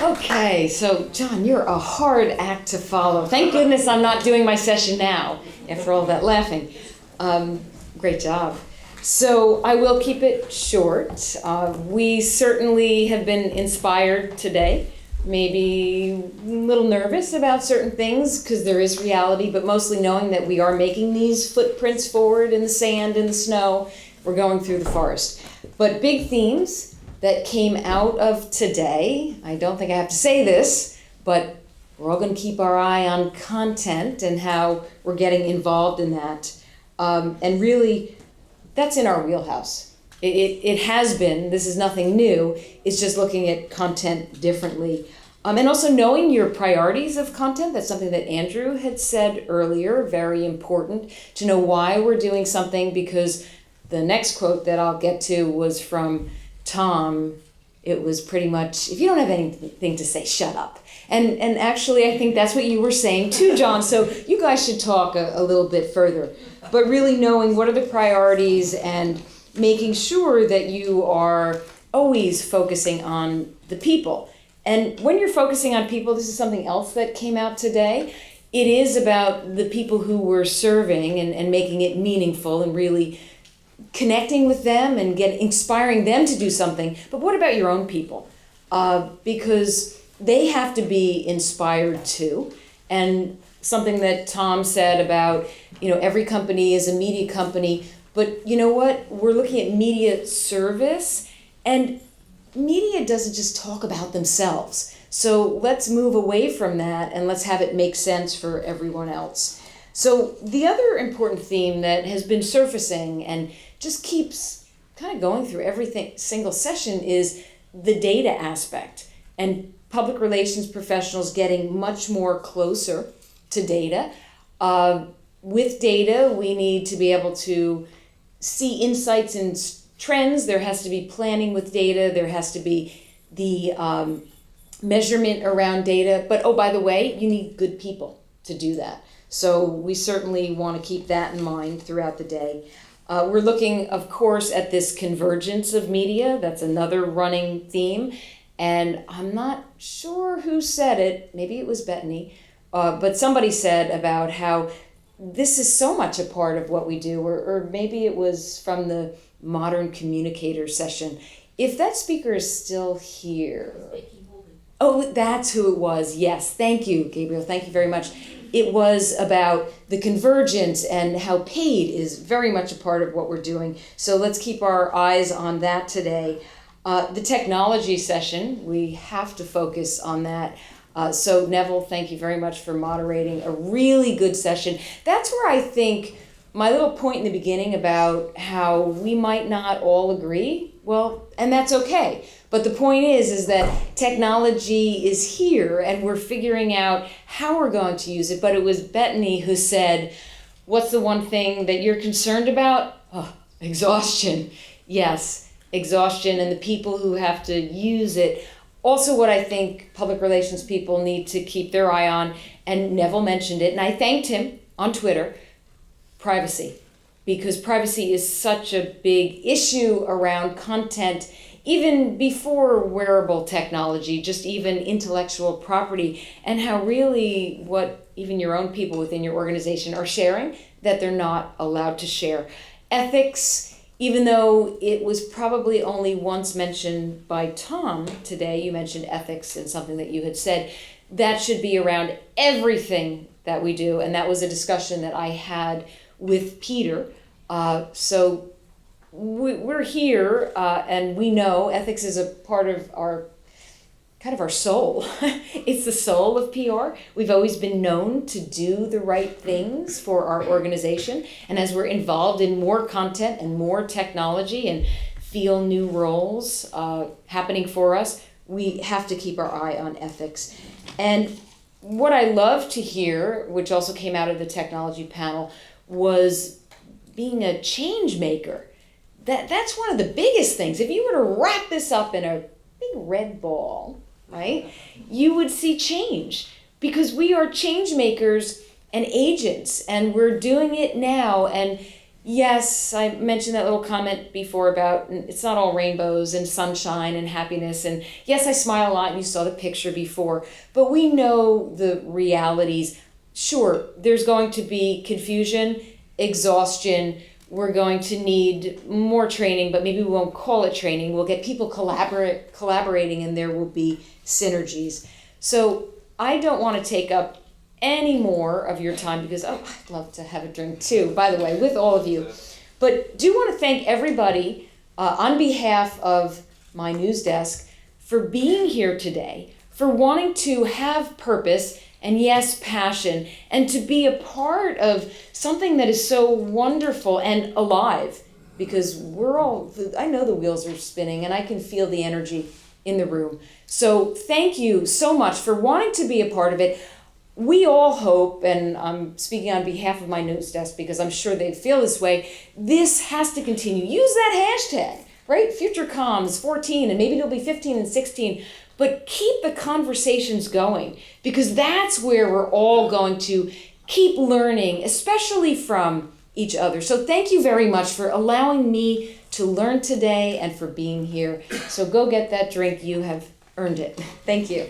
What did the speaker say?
Okay, so John, you're a hard act to follow. Thank goodness I'm not doing my session now after all that laughing. Great job. So I will keep it short. We certainly have been inspired today, maybe a little nervous about certain things because there is reality, but mostly knowing that we are making these footprints forward in the sand, in the snow. We're going through the forest. But big themes that came out of today, I don't think I have to say this, but we're all going to keep our eye on content and how we're getting involved in that. And really, that's in our wheelhouse. It has been. This is nothing new. It's just looking at content differently. And also knowing your priorities of content. That's something that Andrew had said earlier, very important, to know why we're doing something, because the next quote that I'll get to was from Tom. It was pretty much, if you don't have anything to say, shut up. And actually, I think that's what you were saying too, John. So you guys should talk a little bit further. But really knowing what are the priorities and making sure that you are always focusing on the people. And when you're focusing on people, this is something else that came out today. It is about the people who we're serving and making it meaningful and really connecting with them and inspiring them to do something. But what about your own people? Because they have to be inspired too. And something that Tom said about, every company is a media company, but you know what? We're looking at media service, and media doesn't just talk about themselves. So let's move away from that and let's have it make sense for everyone else. So the other important theme that has been surfacing and just keeps kind of going through every single session is the data aspect, and public relations professionals getting much more closer to data. With data, we need to be able to see insights and trends. There has to be planning with data. There has to be the measurement around data. But oh, by the way, you need good people to do that. So we certainly want to keep that in mind throughout the day. We're looking, of course, at this convergence of media. That's another running theme. And I'm not sure who said it. Maybe it was Bethany. But somebody said about how this is so much a part of what we do. Or maybe it was from the Modern Communicator session. If that speaker is still here. Oh, that's who it was. Yes. Thank you, Gabriel. Thank you very much. It was about the convergence and how paid is very much a part of what we're doing. So let's keep our eyes on that today. The technology session, we have to focus on that. So Neville, thank you very much for moderating a really good session. That's where I think my little point in the beginning about how we might not all agree, well, and that's okay. But the point is that technology is here and we're figuring out how we're going to use it. But it was Bethany who said, what's the one thing that you're concerned about? Oh, exhaustion. Yes, exhaustion and the people who have to use it. Also what I think public relations people need to keep their eye on, and Neville mentioned it, and I thanked him on Twitter, privacy. Because privacy is such a big issue around content, even before wearable technology, just even intellectual property, and how really what even your own people within your organization are sharing that they're not allowed to share. Ethics, even though it was probably only once mentioned by Tom today, you mentioned ethics and something that you had said, that should be around everything that we do. And that was a discussion that I had with Peter. So we're here and we know ethics is a part of our soul. It's the soul of PR. We've always been known to do the right things for our organization. And as we're involved in more content and more technology and feel new roles happening for us, we have to keep our eye on ethics. And what I love to hear, which also came out of the technology panel, was being a change maker. That's one of the biggest things. If you were to wrap this up in a big red ball, right, you would see change, because we are change makers and agents, and we're doing it now. And Yes, I mentioned that little comment before about it's not all rainbows and sunshine and happiness. And yes, I smile a lot, and you saw the picture before, but we know the realities. Sure, there's going to be confusion, exhaustion. We're going to need more training, but maybe we won't call it training. We'll get people collaborating, and there will be synergies. So I don't want to take up any more of your time because, oh, I'd love to have a drink too, by the way, with all of you. But do want to thank everybody on behalf of my news desk for being here today, for wanting to have purpose and, yes, passion, and to be a part of something that is so wonderful and alive, because I know the wheels are spinning and I can feel the energy in the room. So thank you so much for wanting to be a part of it. We all hope, and I'm speaking on behalf of my news desk because I'm sure they feel this way, this has to continue. Use that hashtag, right? Future Comms 14, and maybe it'll be 15 and 16, but keep the conversations going, because that's where we're all going to keep learning, especially from each other. So thank you very much for allowing me to learn today and for being here. So go get that drink. You have earned it. Thank you.